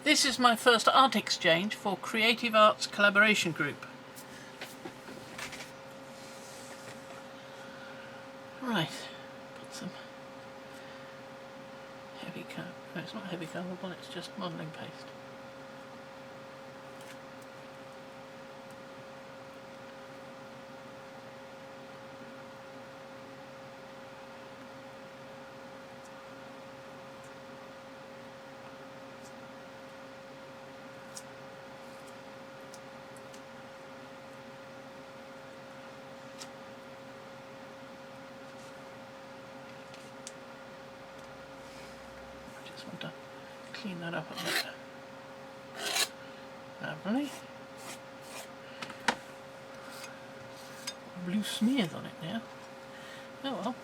This is my first ArtExchange for Creative Arts Collaboration Group. Right, put some heavy colour. No, it's not heavy colourable, it's just modelling paste. Want to clean that up a bit. Lovely. Blue smears on it now. Oh well.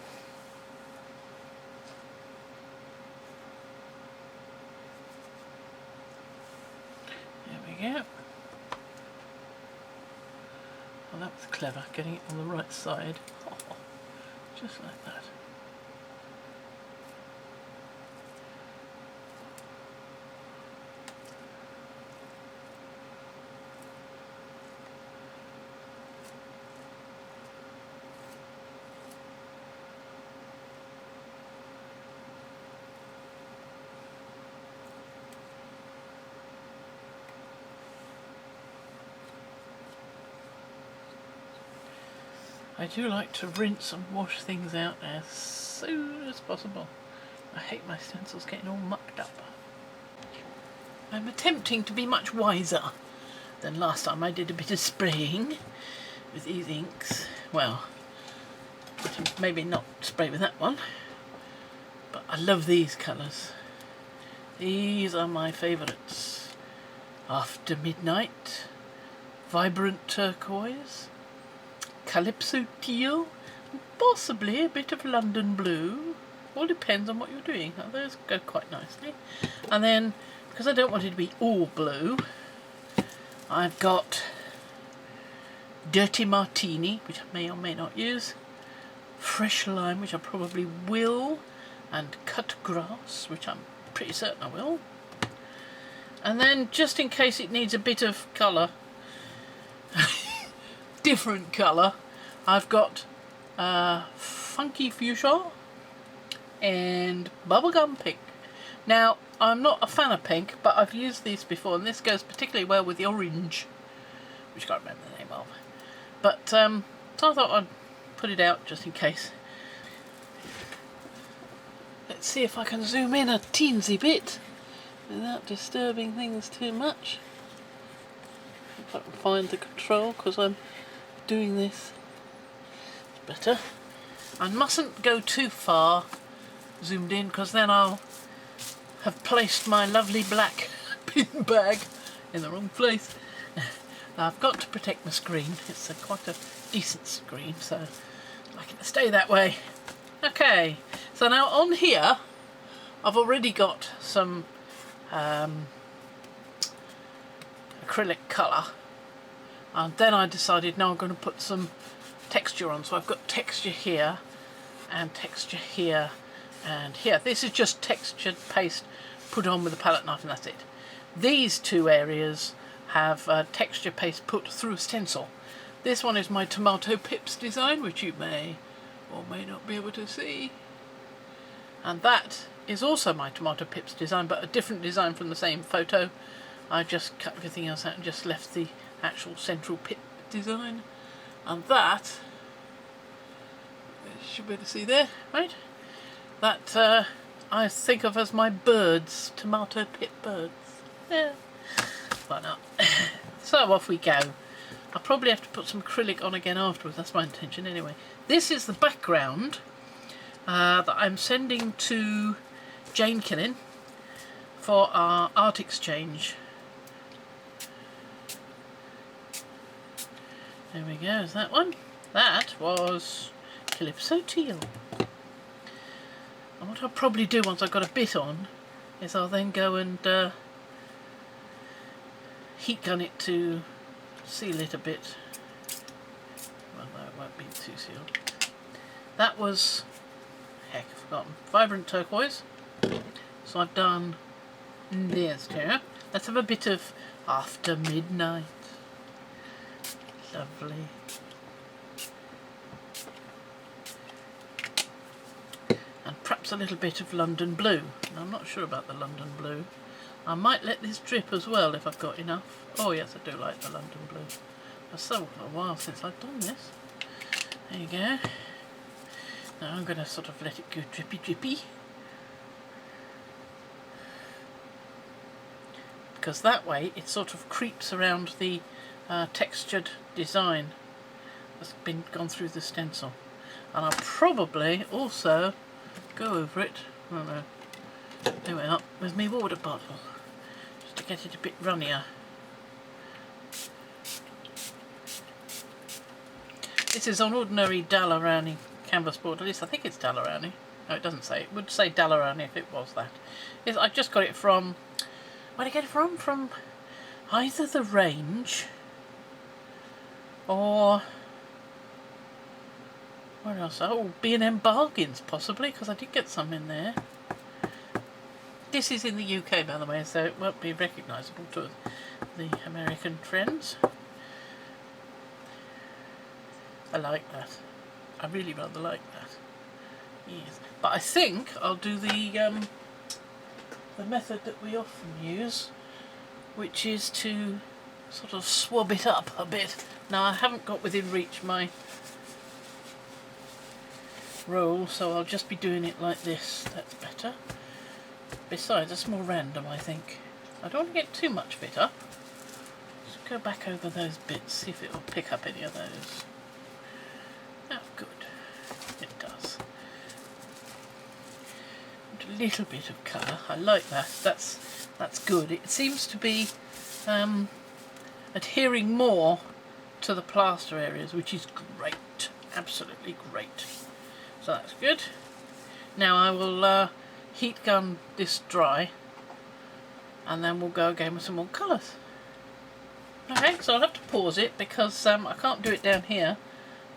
There we go. Well, that was clever, getting it on the right side. Oh, just like that. I do like to rinse and wash things out as soon as possible. I hate my stencils getting all mucked up. I'm attempting to be much wiser than last time I did a bit of spraying with these inks. Well, maybe not spray with that one, but I love these colours. These are my favourites. After Midnight, Vibrant Turquoise, Calypso Teal, possibly a bit of London Blue. All depends on what you're doing. Oh, those go quite nicely. And then, because I don't want it to be all blue, I've got Dirty Martini, which I may or may not use, Fresh Lime, which I probably will, and Cut Grass, which I'm pretty certain I will. And then, just in case it needs a bit of colour, different colour, I've got Funky Fuchsia and Bubblegum Pink. Now, I'm not a fan of pink, but I've used these before, and this goes particularly well with the orange, which I can't remember the name of. But, so I thought I'd put it out just in case. Let's see if I can zoom in a teensy bit without disturbing things too much. If I can find the control, because I'm doing this. It's better. I mustn't go too far zoomed in, because then I'll have placed my lovely black pin bag in the wrong place. I've got to protect my screen. It's quite a decent screen, so I'd like it to stay that way. Okay, so now on here I've already got some acrylic colour, and then I decided now I'm going to put some texture on. So I've got texture here and texture here and here. This is just textured paste put on with a palette knife, and that's it. These two areas have texture paste put through a stencil. This one is my tomato pips design, which you may or may not be able to see, and that is also my tomato pips design, but a different design from the same photo. I just cut everything else out and just left the actual central pip design, and that you should be able to see there, right? That I think of as my birds, tomato pip birds. Yeah, why not? So off we go. I'll probably have to put some acrylic on again afterwards. That's my intention anyway. This is the background that I'm sending to Jane Killin for our ArtExchange. There we go, is that one? That was Calypso Teal. And what I'll probably do once I've got a bit on is I'll then go and heat gun it to seal it a bit. Well, no, it won't be too sealed. That was, heck, I've forgotten, Vibrant Turquoise. So I've done this here. Let's have a bit of After Midnight. Lovely. And perhaps a little bit of London Blue. And I'm not sure about the London Blue. I might let this drip as well if I've got enough. Oh yes, I do like the London Blue. It's so a while since I've done this. There you go. Now I'm going to sort of let it go drippy drippy. Because that way it sort of creeps around the textured design that's gone through the stencil. And I'll probably also go over it, I don't know, there we are, with my water bottle, just to get it a bit runnier. This is on ordinary Dalerani canvas board, at least I think it's Dalerani. No, it doesn't say, it would say Dalerani if it was that. Yes, I just got it from, where did I get it from? From either the range or where else? Oh, B&M Bargains possibly, because I did get some in there. This is in the UK, by the way, so it won't be recognisable to the American friends. I like that. I really rather like that. Yes, but I think I'll do the method that we often use, which is to sort of swab it up a bit. Now I haven't got within reach my roll, so I'll just be doing it like this. That's better. Besides, it's more random, I think. I don't want to get too much of it up. Just go back over those bits, see if it will pick up any of those. Oh, good. It does. And a little bit of colour. I like that. That's good. It seems to be adhering more to the plaster areas, which is great. Absolutely great. So that's good. Now I will heat gun this dry, and then we'll go again with some more colours. Okay, so I'll have to pause it because I can't do it down here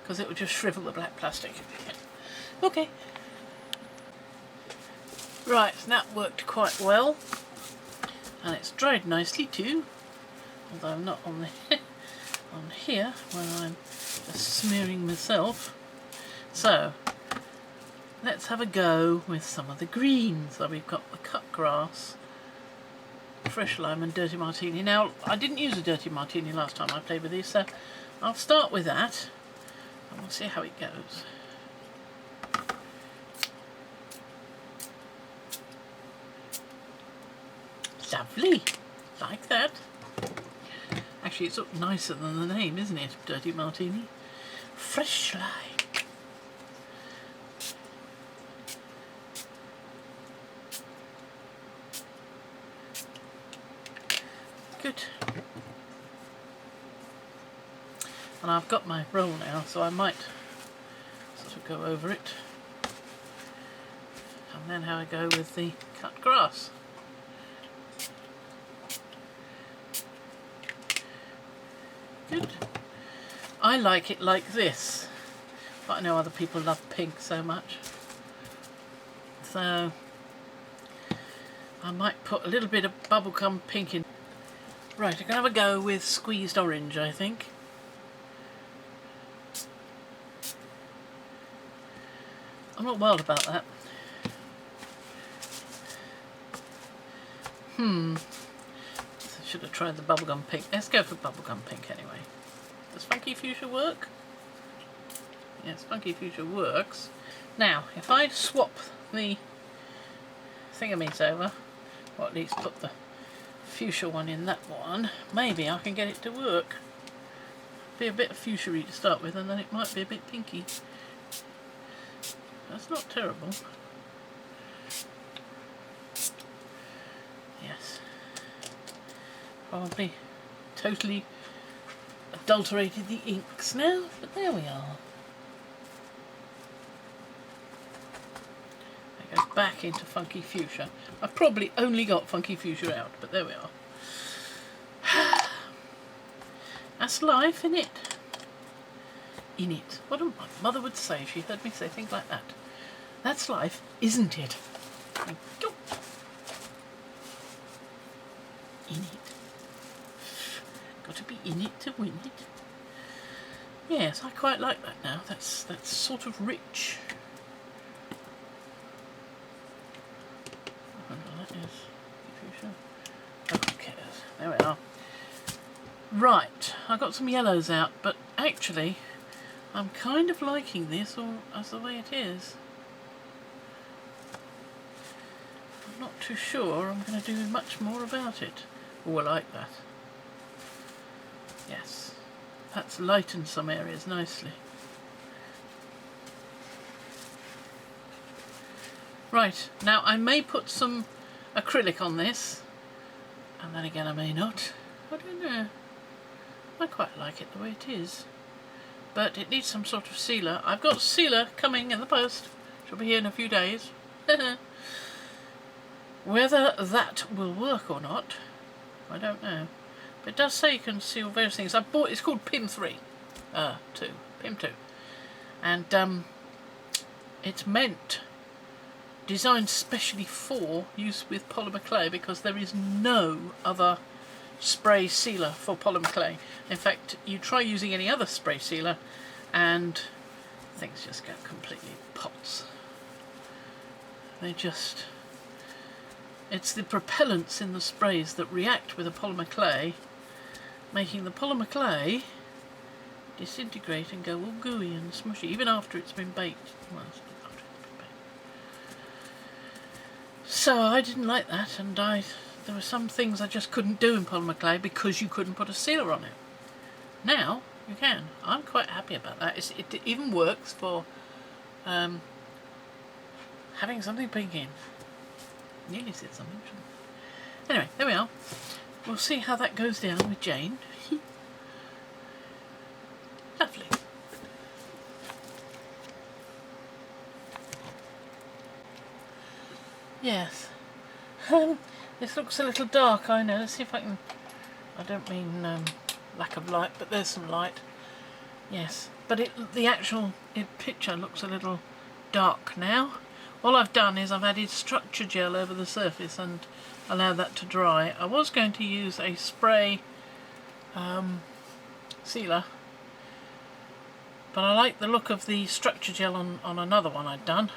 because it will just shrivel the black plastic. Okay. Right, that worked quite well, and it's dried nicely too, although I'm not on the on here where I'm just smearing myself. So let's have a go with some of the greens. So we've got the cut grass, fresh lime and dirty martini. Now I didn't use a dirty martini last time I played with these, so I'll start with that and we'll see how it goes. Lovely, like that. Actually it's up nicer than the name, isn't it? Dirty martini. Fresh lime. Good. And I've got my roll now, so I might sort of go over it. And then how I go with the cut grass. Good. I like it like this, but I know other people love pink so much. So I might put a little bit of bubblegum pink in. Right, I'm going to have a go with squeezed orange, I think. I'm not wild about that. Should have tried the bubblegum pink. Let's go for bubblegum pink anyway. Does Funky Fuchsia work? Yes, Funky Fuchsia works. Now, if I swap the thingamies over, or at least put the fuchsia one in that one, maybe I can get it to work. Be a bit of fuchsia-y to start with, and then it might be a bit pinky. That's not terrible. Yes. Probably totally adulterated the inks now, but there we are. That goes back into Funky Fuchsia. I've probably only got Funky Fuchsia out, but there we are. That's life, innit? In it. What my mother would say if she heard me say things like that. That's life, isn't it? Thank you. in it. Got to be in it to win it. Yes, I quite like that now. That's sort of rich. I wonder what that is. Oh, who cares? There we are. Right, I got some yellows out, but actually I'm kind of liking this as the way it is. I'm not too sure I'm going to do much more about it. Oh, I like that. Yes, that's lightened some areas nicely. Right, now I may put some acrylic on this, and then again I may not. I don't know. I quite like it the way it is, but it needs some sort of sealer. I've got sealer coming in the post. She'll be here in a few days. Whether that will work or not, I don't know. But it does say you can seal various things. I bought, it's called PIM 2, PIM 2. And it's designed specially for use with polymer clay, because there is no other spray sealer for polymer clay. In fact, you try using any other spray sealer and things just go completely pots. It's the propellants in the sprays that react with the polymer clay, making the polymer clay disintegrate and go all gooey and smushy, even after it's been baked. Well, after it's been baked. So I didn't like that, and there were some things I just couldn't do in polymer clay because you couldn't put a sealer on it. Now you can. I'm quite happy about that. It even works for having something pink in. Nearly said something, shouldn't I? Anyway, there we are. We'll see how that goes down with Jane. Lovely. Yes. This looks a little dark, I know. Let's see if I can... I don't mean lack of light, but there's some light. Yes. But the actual picture looks a little dark now. All I've done is I've added structure gel over the surface and allowed that to dry. I was going to use a spray sealer, but I like the look of the structure gel on another one I'd done,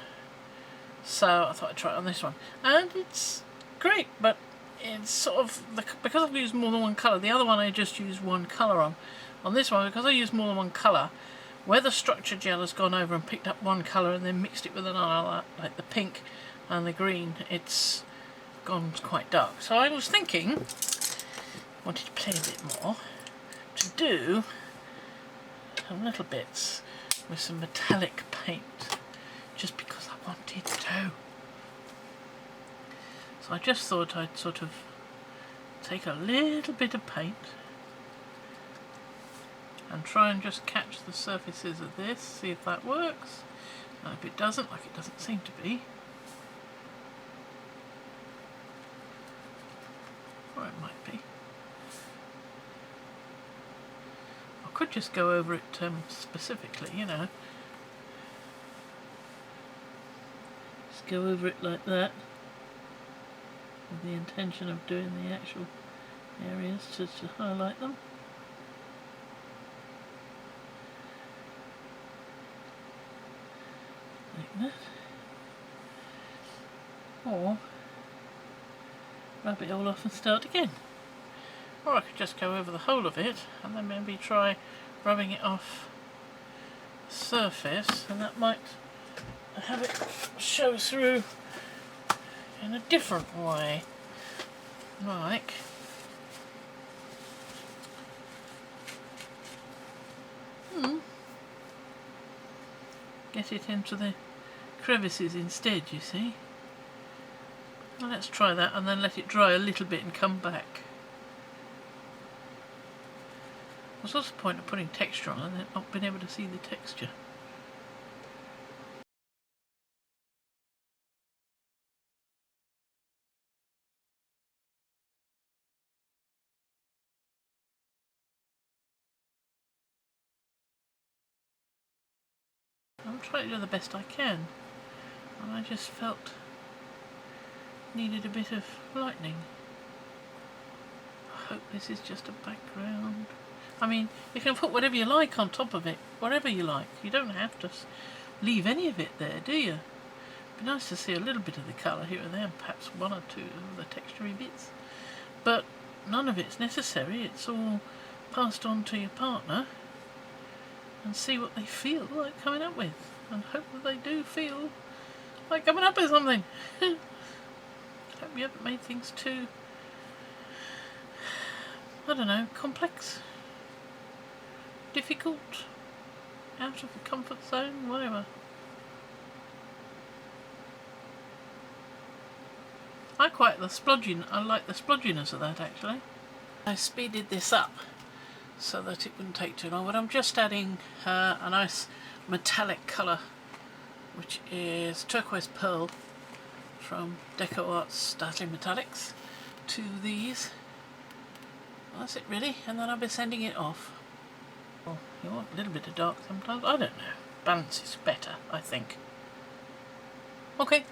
so I thought I'd try it on this one. And it's great, but it's sort of, because I've used more than one colour, the other one I just used one colour on. On this one, because I used more than one colour, where the structure gel has gone over and picked up one colour and then mixed it with another, like the pink and the green, it's gone quite dark. So I was thinking, wanted to play a bit more, to do some little bits with some metallic paint, just because I wanted to. So I just thought I'd sort of take a little bit of paint and try and just catch the surfaces of this, see if that works. And if it doesn't, like it doesn't seem to be, or it might be, I could just go over it specifically, you know. Just go over it like that, with the intention of doing the actual areas to highlight them. Like that. Or rub it all off and start again. Or I could just go over the whole of it and then maybe try rubbing it off the surface, and that might have it show through in a different way. Like get it into the crevices instead, you see. Well, let's try that and then let it dry a little bit and come back. What's the point of putting texture on and then not being able to see the texture? I'm trying to do the best I can, and I just felt needed a bit of lightening. hope this is just a background. I mean, you can put whatever you like on top of it, whatever you like. You don't have to leave any of it there, do you? It'd be nice to see a little bit of the colour here and there, and perhaps one or two of the textury bits. But none of it's necessary. It's all passed on to your partner and see what they feel like coming up with, and hope that they do feel like coming up with something. Hope you haven't made things too, I don't know, complex, difficult, out of the comfort zone, whatever. I like the splodginess of that, actually. I speeded this up so that it wouldn't take too long, but I'm just adding a nice metallic colour, which is turquoise pearl from Deco Art's Dazzling Metallics, to these. That's it really, and then I'll be sending it off. Well, you want a little bit of dark sometimes, I don't know. Balance is better, I think. Okay.